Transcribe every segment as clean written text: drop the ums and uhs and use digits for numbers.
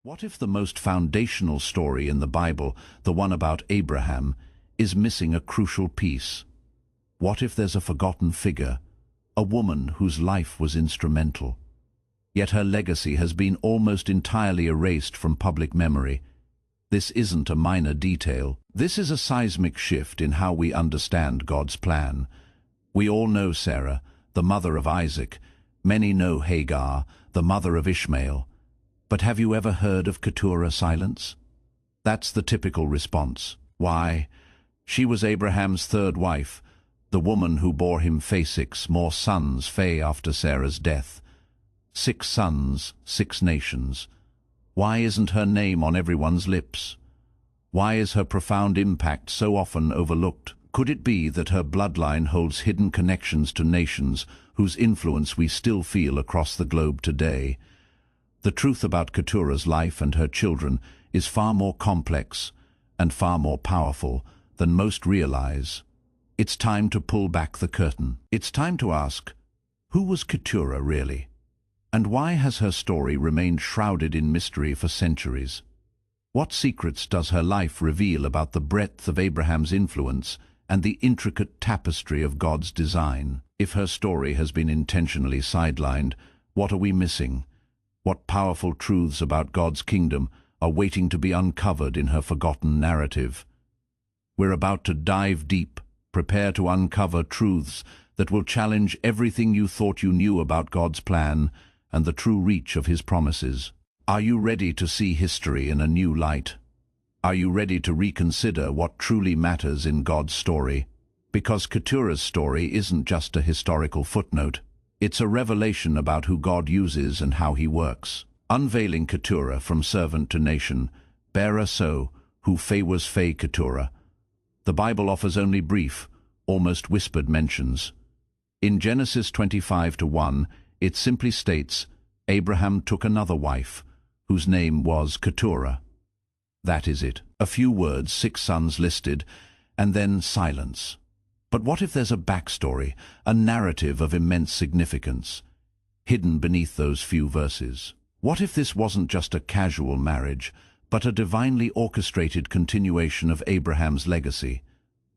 What if the most foundational story in the Bible, the one about Abraham, is missing a crucial piece? What if there's a forgotten figure, a woman whose life was instrumental, yet her legacy has been almost entirely erased from public memory? This isn't a minor detail. This is a seismic shift in how we understand God's plan. We all know Sarah, the mother of Isaac. Many know Hagar, the mother of Ishmael. But have you ever heard of Keturah silence? That's the typical response. Why? She was Abraham's third wife, the woman who bore him six more sons after Sarah's death. 6 sons, 6 nations. Why isn't her name on everyone's lips? Why is her profound impact so often overlooked? Could it be that her bloodline holds hidden connections to nations whose influence we still feel across the globe today? The truth about Keturah's life and her children is far more complex and far more powerful than most realize. It's time to pull back the curtain. It's time to ask, who was Keturah really? And why has her story remained shrouded in mystery for centuries? What secrets does her life reveal about the breadth of Abraham's influence and the intricate tapestry of God's design? If her story has been intentionally sidelined, what are we missing? What powerful truths about God's kingdom are waiting to be uncovered in her forgotten narrative? We're about to dive deep. Prepare to uncover truths that will challenge everything you thought you knew about God's plan and the true reach of His promises. Are you ready to see history in a new light? Are you ready to reconsider what truly matters in God's story? Because Keturah's story isn't just a historical footnote. It's a revelation about who God uses and how He works. Unveiling Keturah from servant to nation, bearer so, who was Keturah. The Bible offers only brief, almost whispered mentions. In Genesis 25:1, it simply states, Abraham took another wife, whose name was Keturah. That is it. A few words, 6 sons listed, and then silence. But what if there's a backstory, a narrative of immense significance, hidden beneath those few verses? What if this wasn't just a casual marriage, but a divinely orchestrated continuation of Abraham's legacy?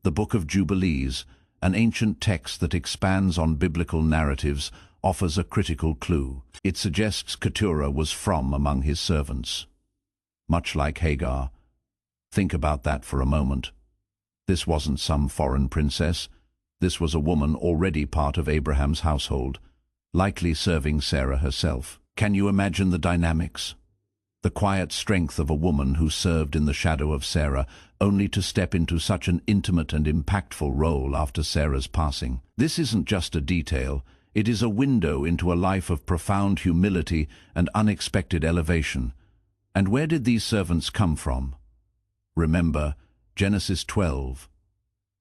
The Book of Jubilees, an ancient text that expands on biblical narratives, offers a critical clue. It suggests Keturah was from among his servants. Much like Hagar. Think about that for a moment. This wasn't some foreign princess. This was a woman already part of Abraham's household, likely serving Sarah herself. Can you imagine the dynamics? The quiet strength of a woman who served in the shadow of Sarah, only to step into such an intimate and impactful role after Sarah's passing. This isn't just a detail, it is a window into a life of profound humility and unexpected elevation. And where did these servants come from? Remember, Genesis 12.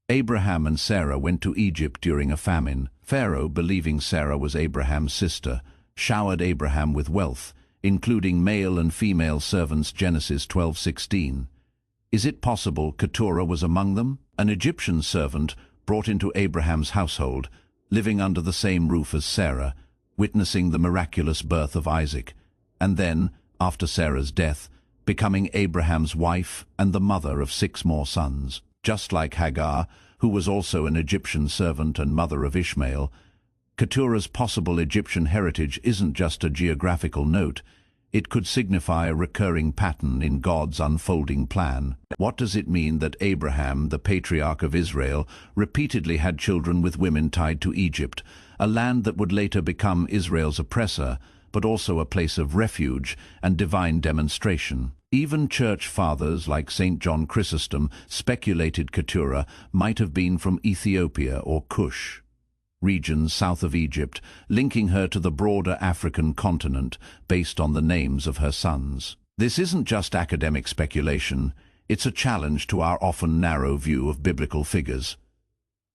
Abraham and Sarah went to Egypt during a famine. Pharaoh, believing Sarah was Abraham's sister, showered Abraham with wealth, including male and female servants. Genesis 12:16. Is it possible Keturah was among them? An Egyptian servant brought into Abraham's household, living under the same roof as Sarah, witnessing the miraculous birth of Isaac, and then, after Sarah's death, becoming Abraham's wife and the mother of 6 more sons. Just like Hagar, who was also an Egyptian servant and mother of Ishmael, Keturah's possible Egyptian heritage isn't just a geographical note, it could signify a recurring pattern in God's unfolding plan. What does it mean that Abraham, the patriarch of Israel, repeatedly had children with women tied to Egypt, a land that would later become Israel's oppressor, but also a place of refuge and divine demonstration? Even church fathers like St. John Chrysostom speculated Keturah might have been from Ethiopia or Cush, regions south of Egypt, linking her to the broader African continent based on the names of her sons. This isn't just academic speculation, it's a challenge to our often narrow view of biblical figures.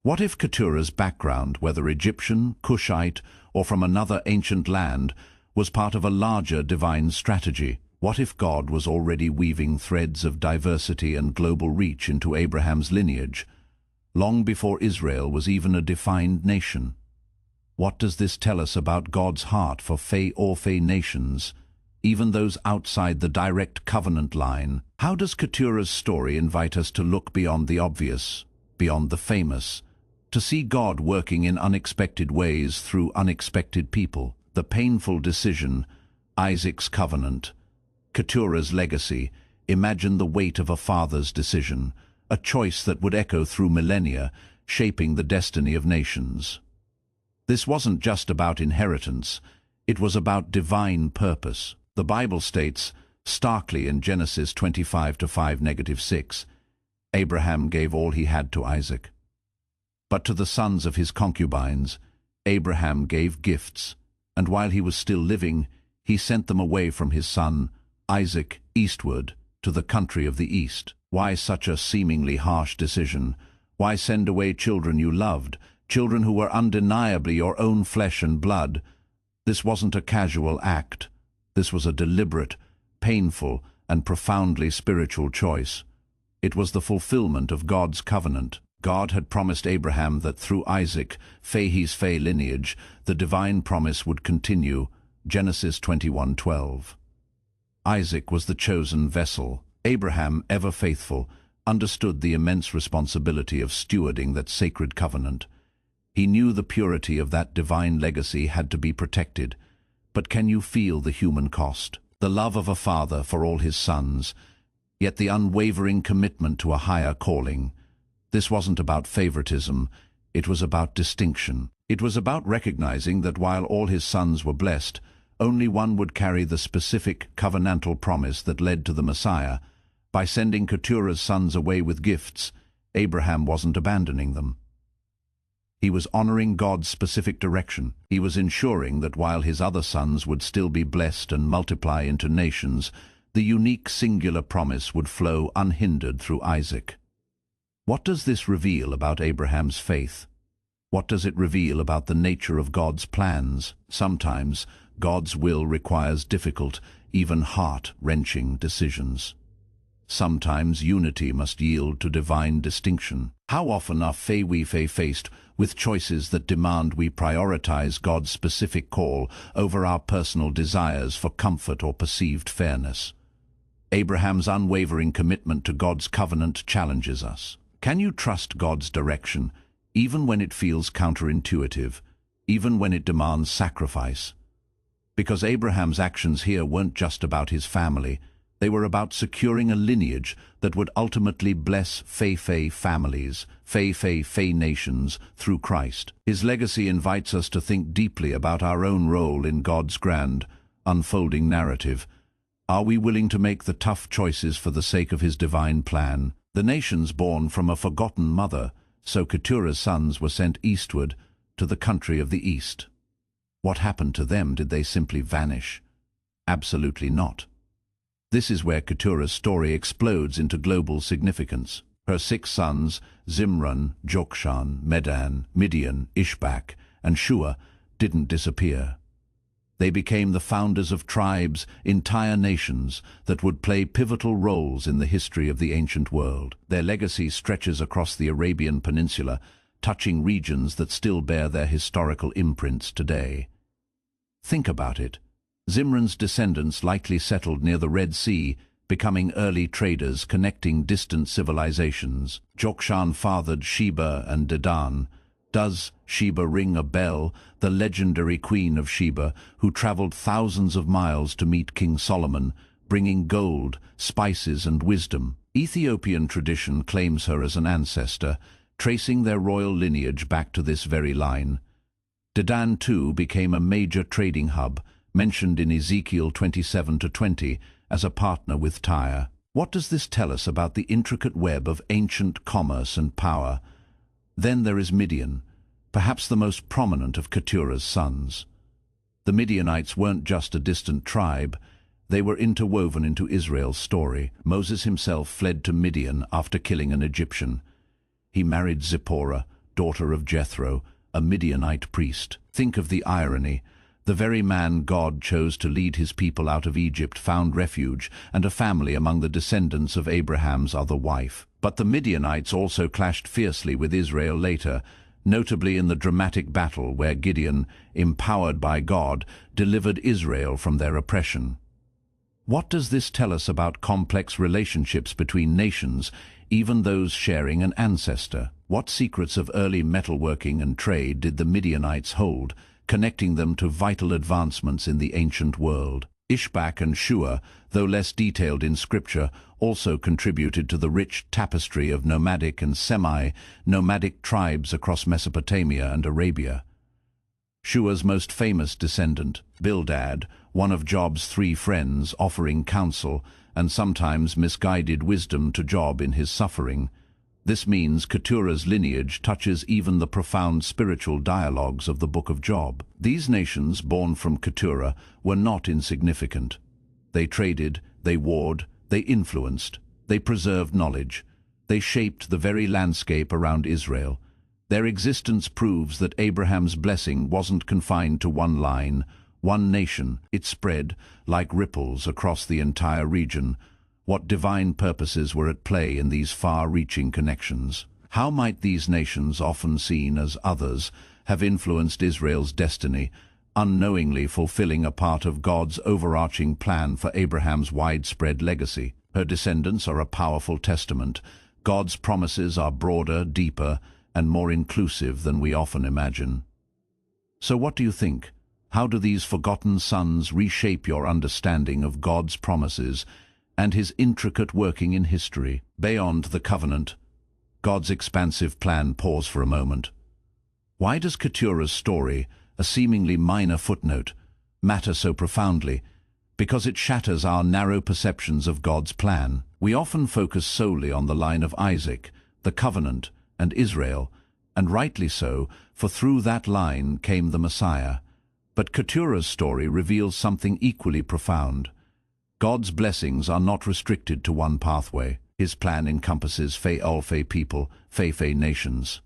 What if Keturah's background, whether Egyptian, Cushite, or from another ancient land, was part of a larger divine strategy? What if God was already weaving threads of diversity and global reach into Abraham's lineage, long before Israel was even a defined nation? What does this tell us about God's heart for Fae nations? even those outside the direct covenant line. How does Keturah's story invite us to look beyond the obvious, beyond the famous, to see God working in unexpected ways through unexpected people? The painful decision, Isaac's covenant, Keturah's legacy. Imagine the weight of a father's decision, a choice that would echo through millennia, shaping the destiny of nations. This wasn't just about inheritance, it was about divine purpose. The Bible states, starkly in Genesis 25:5-6, Abraham gave all he had to Isaac. But to the sons of his concubines, Abraham gave gifts, and while he was still living, he sent them away from his son, Isaac, eastward, to the country of the east. Why such a seemingly harsh decision? Why send away children you loved, children who were undeniably your own flesh and blood? This wasn't a casual act. This was a deliberate, painful, and profoundly spiritual choice. It was the fulfillment of God's covenant. God had promised Abraham that through Isaac, his lineage, the divine promise would continue. Genesis 21:12. Isaac was the chosen vessel. Abraham, ever faithful, understood the immense responsibility of stewarding that sacred covenant. He knew the purity of that divine legacy had to be protected. But can you feel the human cost? The love of a father for all his sons, yet the unwavering commitment to a higher calling. This wasn't about favoritism, it was about distinction. It was about recognizing that while all his sons were blessed, only one would carry the specific covenantal promise that led to the Messiah. By sending Keturah's sons away with gifts, Abraham wasn't abandoning them. He was honoring God's specific direction. He was ensuring that while his other sons would still be blessed and multiply into nations, the unique singular promise would flow unhindered through Isaac. What does this reveal about Abraham's faith? What does it reveal about the nature of God's plans? Sometimes God's will requires difficult, even heart-wrenching decisions. Sometimes unity must yield to divine distinction. How often are we faced with choices that demand we prioritize God's specific call over our personal desires for comfort or perceived fairness? Abraham's unwavering commitment to God's covenant challenges us. Can you trust God's direction, even when it feels counterintuitive, even when it demands sacrifice? Because Abraham's actions here weren't just about his family, they were about securing a lineage that would ultimately bless families, nations through Christ. His legacy invites us to think deeply about our own role in God's grand, unfolding narrative. Are we willing to make the tough choices for the sake of his divine plan? The nations born from a forgotten mother, so Keturah's sons were sent eastward to the country of the east. What happened to them? Did they simply vanish? Absolutely not. This is where Keturah's story explodes into global significance. Her 6 sons, Zimran, Jokshan, Medan, Midian, Ishbak, and Shua, didn't disappear. They became the founders of tribes, entire nations, that would play pivotal roles in the history of the ancient world. Their legacy stretches across the Arabian Peninsula, touching regions that still bear their historical imprints today. Think about it. Zimran's descendants likely settled near the Red Sea, becoming early traders connecting distant civilizations. Jokshan fathered Sheba and Dedan. Does Sheba ring a bell, the legendary queen of Sheba, who traveled thousands of miles to meet King Solomon, bringing gold, spices, and wisdom? Ethiopian tradition claims her as an ancestor, tracing their royal lineage back to this very line. Dedan, too, became a major trading hub, mentioned in Ezekiel 27-20 as a partner with Tyre. What does this tell us about the intricate web of ancient commerce and power? Then there is Midian, perhaps the most prominent of Keturah's sons. The Midianites weren't just a distant tribe, they were interwoven into Israel's story. Moses himself fled to Midian after killing an Egyptian. He married Zipporah, daughter of Jethro, a Midianite priest. Think of the irony. The very man God chose to lead his people out of Egypt found refuge and a family among the descendants of Abraham's other wife. But the Midianites also clashed fiercely with Israel later, notably in the dramatic battle where Gideon, empowered by God, delivered Israel from their oppression. What does this tell us about complex relationships between nations, even those sharing an ancestor? What secrets of early metalworking and trade did the Midianites hold, connecting them to vital advancements in the ancient world? Ishbak and Shua, though less detailed in scripture, also contributed to the rich tapestry of nomadic and semi-nomadic tribes across Mesopotamia and Arabia. Shua's most famous descendant, Bildad, one of Job's 3 friends, offering counsel and sometimes misguided wisdom to Job in his suffering. This means Keturah's lineage touches even the profound spiritual dialogues of the book of Job. These nations born from Keturah were not insignificant. They traded, they warred, they influenced, they preserved knowledge, they shaped the very landscape around Israel. Their existence proves that Abraham's blessing wasn't confined to one line, one nation. It spread, like ripples, across the entire region. What divine purposes were at play in these far-reaching connections? How might these nations, often seen as others, have influenced Israel's destiny, unknowingly fulfilling a part of God's overarching plan for Abraham's widespread legacy? Her descendants are a powerful testament. God's promises are broader, deeper, and more inclusive than we often imagine. So what do you think? How do these forgotten sons reshape your understanding of God's promises and his intricate working in history? Beyond the covenant, God's expansive plan. Pause for a moment. Why does Keturah's story, a seemingly minor footnote, matter so profoundly? Because it shatters our narrow perceptions of God's plan. We often focus solely on the line of Isaac, the covenant, and Israel, and rightly so, for through that line came the Messiah. But Keturah's story reveals something equally profound. God's blessings are not restricted to one pathway. His plan encompasses Fe-Olfe people, Fe nations.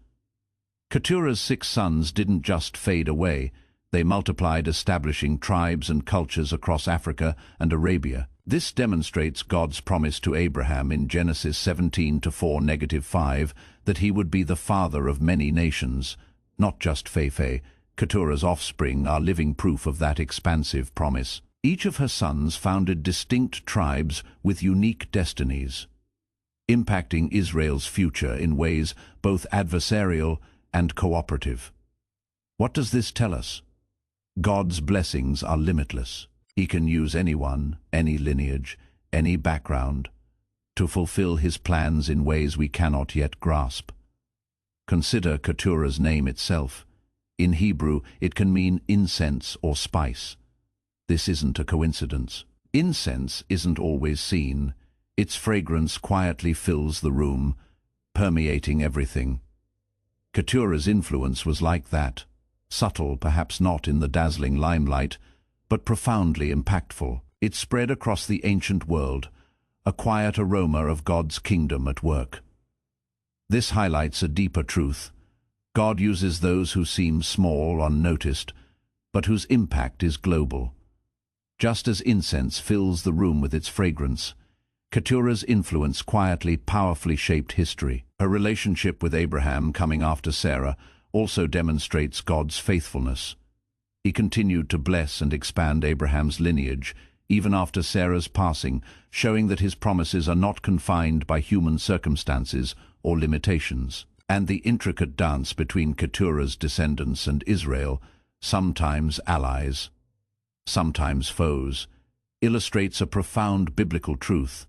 Keturah's 6 sons didn't just fade away. They multiplied, establishing tribes and cultures across Africa and Arabia. This demonstrates God's promise to Abraham in Genesis 17:4-5 that he would be the father of many nations, not just Fe. Keturah's offspring are living proof of that expansive promise. Each of her sons founded distinct tribes with unique destinies, impacting Israel's future in ways both adversarial and cooperative. What does this tell us? God's blessings are limitless. He can use anyone, any lineage, any background, to fulfill his plans in ways we cannot yet grasp. Consider Keturah's name itself. In Hebrew, it can mean incense or spice. This isn't a coincidence. Incense isn't always seen. Its fragrance quietly fills the room, permeating everything. Keturah's influence was like that. Subtle, perhaps not in the dazzling limelight, but profoundly impactful. It spread across the ancient world, a quiet aroma of God's kingdom at work. This highlights a deeper truth. God uses those who seem small, unnoticed, but whose impact is global. Just as incense fills the room with its fragrance, Keturah's influence quietly, powerfully shaped history. Her relationship with Abraham, coming after Sarah, also demonstrates God's faithfulness. He continued to bless and expand Abraham's lineage, even after Sarah's passing, showing that his promises are not confined by human circumstances or limitations. And the intricate dance between Keturah's descendants and Israel, sometimes allies, sometimes foes, illustrates a profound biblical truth.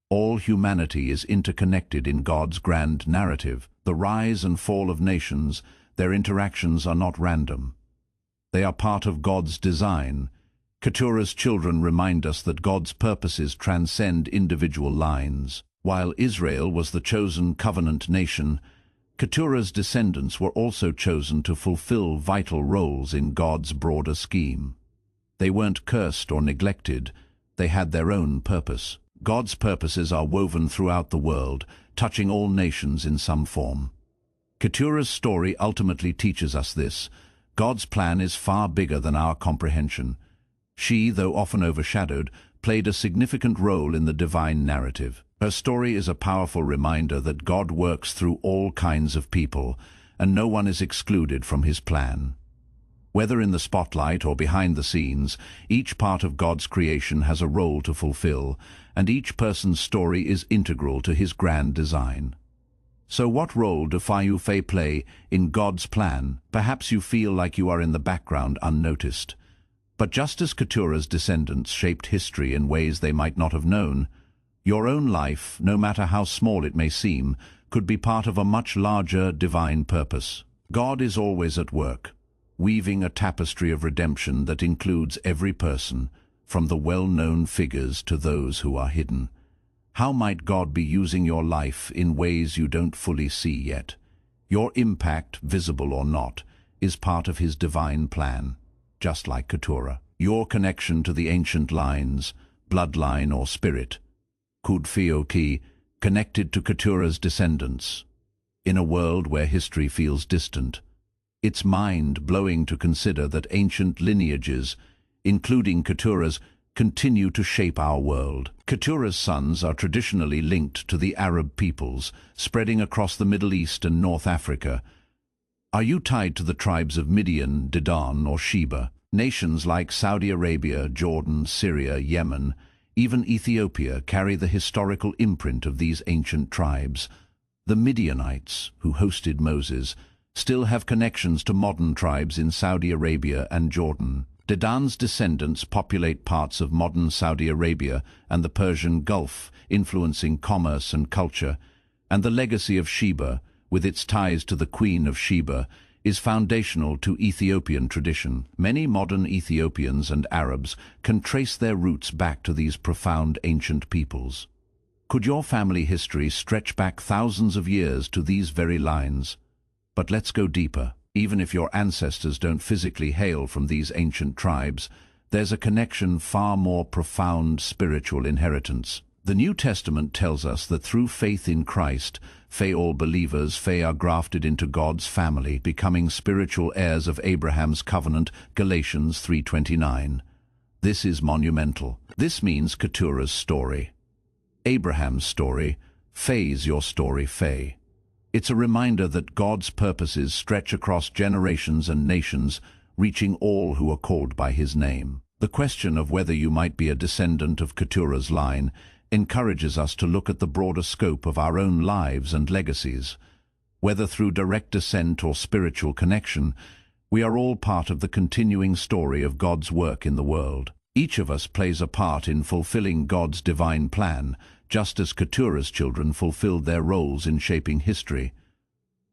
All humanity is interconnected in God's grand narrative. The rise and fall of nations, their interactions are not random. They are part of God's design. Keturah's children remind us that God's purposes transcend individual lines. While Israel was the chosen covenant nation, Keturah's descendants were also chosen to fulfill vital roles in God's broader scheme. They weren't cursed or neglected. They had their own purpose. God's purposes are woven throughout the world, touching all nations in some form. Keturah's story ultimately teaches us this. God's plan is far bigger than our comprehension. She, though often overshadowed, played a significant role in the divine narrative. Her story is a powerful reminder that God works through all kinds of people, and no one is excluded from his plan. Whether in the spotlight or behind the scenes, each part of God's creation has a role to fulfill, and each person's story is integral to his grand design. So what role do Fei play in God's plan? Perhaps you feel like you are in the background, unnoticed. But just as Keturah's descendants shaped history in ways they might not have known, your own life, no matter how small it may seem, could be part of a much larger divine purpose. God is always at work, weaving a tapestry of redemption that includes every person, from the well-known figures to those who are hidden. How might God be using your life in ways you don't fully see yet? Your impact, visible or not, is part of his divine plan, just like Keturah. Your connection to the ancient lines, bloodline or spirit, Kudfioki, connected to Keturah's descendants. In a world where history feels distant, it's mind-blowing to consider that ancient lineages, including Keturah's, continue to shape our world. Keturah's sons are traditionally linked to the Arab peoples, spreading across the Middle East and North Africa. Are you tied to the tribes of Midian, Dedan, or Sheba? Nations like Saudi Arabia, Jordan, Syria, Yemen, even Ethiopia carry the historical imprint of these ancient tribes. The Midianites, who hosted Moses, still have connections to modern tribes in Saudi Arabia and Jordan. Dedan's descendants populate parts of modern Saudi Arabia and the Persian Gulf, influencing commerce and culture, and the legacy of Sheba, with its ties to the Queen of Sheba, is foundational to Ethiopian tradition. Many modern Ethiopians and Arabs can trace their roots back to these profound ancient peoples. Could your family history stretch back thousands of years to these very lines? But let's go deeper. Even if your ancestors don't physically hail from these ancient tribes, there's a connection far more profound spiritual inheritance. The New Testament tells us that through faith in Christ, all believers are grafted into God's family, becoming spiritual heirs of Abraham's covenant, Galatians 3:29. This is monumental. This means Keturah's story, Abraham's story, your story, Faye. It's a reminder that God's purposes stretch across generations and nations, reaching all who are called by his name. The question of whether you might be a descendant of Keturah's line encourages us to look at the broader scope of our own lives and legacies. Whether through direct descent or spiritual connection, we are all part of the continuing story of God's work in the world. Each of us plays a part in fulfilling God's divine plan, just as Keturah's children fulfilled their roles in shaping history.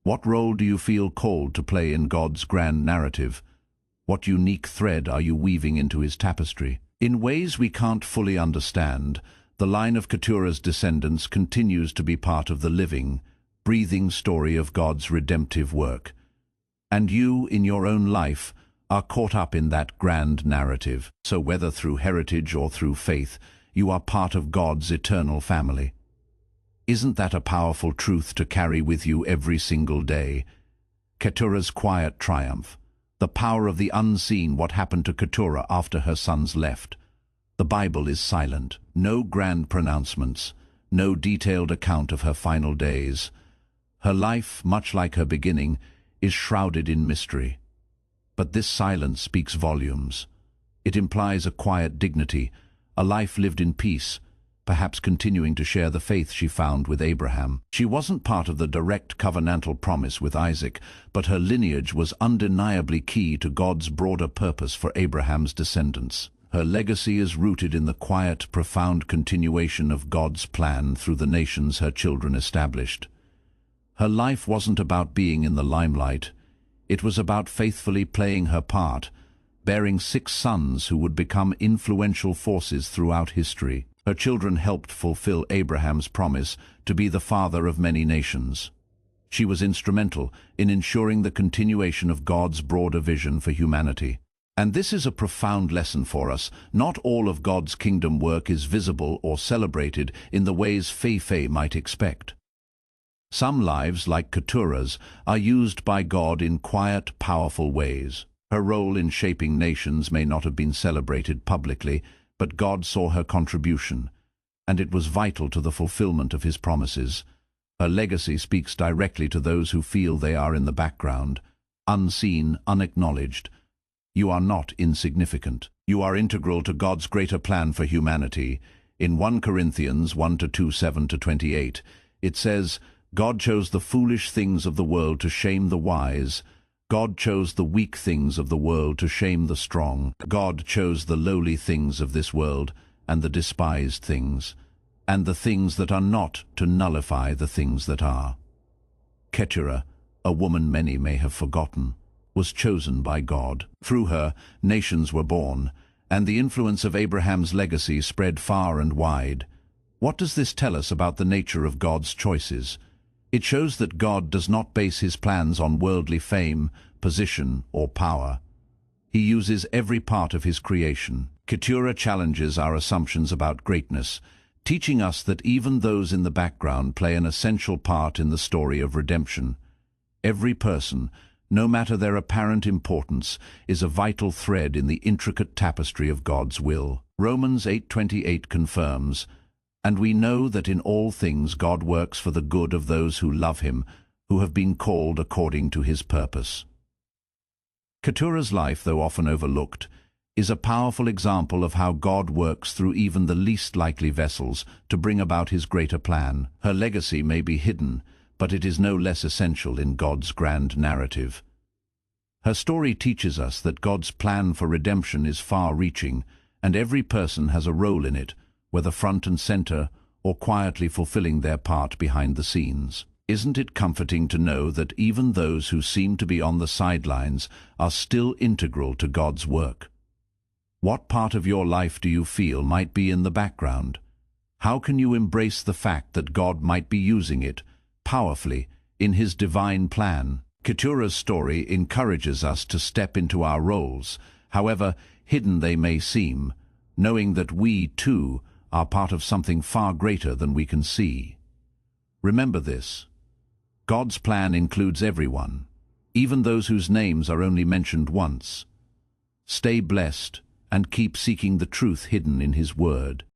What role do you feel called to play in God's grand narrative? What unique thread are you weaving into his tapestry? In ways we can't fully understand, the line of Keturah's descendants continues to be part of the living, breathing story of God's redemptive work. And you, in your own life, are caught up in that grand narrative. So whether through heritage or through faith, you are part of God's eternal family. Isn't that a powerful truth to carry with you every single day? Keturah's quiet triumph, the power of the unseen. What happened to Keturah after her sons left? The Bible is silent. No grand pronouncements, no detailed account of her final days. Her life, much like her beginning, is shrouded in mystery. But this silence speaks volumes. It implies a quiet dignity, a life lived in peace, perhaps continuing to share the faith she found with Abraham. She wasn't part of the direct covenantal promise with Isaac, but her lineage was undeniably key to God's broader purpose for Abraham's descendants. Her legacy is rooted in the quiet, profound continuation of God's plan through the nations her children established. Her life wasn't about being in the limelight. It was about faithfully playing her part, bearing 6 sons who would become influential forces throughout history. Her children helped fulfill Abraham's promise to be the father of many nations. She was instrumental in ensuring the continuation of God's broader vision for humanity. And this is a profound lesson for us. Not all of God's kingdom work is visible or celebrated in the ways Faye might expect. Some lives, like Keturah's, are used by God in quiet, powerful ways. Her role in shaping nations may not have been celebrated publicly, but God saw her contribution, and it was vital to the fulfillment of his promises. Her legacy speaks directly to those who feel they are in the background, unseen, unacknowledged. You are not insignificant. You are integral to God's greater plan for humanity. In 1 Corinthians 1-2, 7-28, it says, God chose the foolish things of the world to shame the wise. God chose the weak things of the world to shame the strong. God chose the lowly things of this world and the despised things, and the things that are not, to nullify the things that are. Keturah, a woman many may have forgotten, was chosen by God. Through her, nations were born, and the influence of Abraham's legacy spread far and wide. What does this tell us about the nature of God's choices? It shows that God does not base his plans on worldly fame, position, or power. He uses every part of his creation. Keturah challenges our assumptions about greatness, teaching us that even those in the background play an essential part in the story of redemption. Every person, no matter their apparent importance, is a vital thread in the intricate tapestry of God's will. Romans 8:28 confirms, "And we know that in all things God works for the good of those who love him, who have been called according to his purpose." Keturah's life, though often overlooked, is a powerful example of how God works through even the least likely vessels to bring about his greater plan. Her legacy may be hidden, but it is no less essential in God's grand narrative. Her story teaches us that God's plan for redemption is far-reaching, and every person has a role in it, whether front and center or quietly fulfilling their part behind the scenes. Isn't it comforting to know that even those who seem to be on the sidelines are still integral to God's work? What part of your life do you feel might be in the background? How can you embrace the fact that God might be using it powerfully in his divine plan? Keturah's story encourages us to step into our roles, however hidden they may seem, knowing that we, too, are part of something far greater than we can see. Remember this: God's plan includes everyone, even those whose names are only mentioned once. Stay blessed and keep seeking the truth hidden in his word.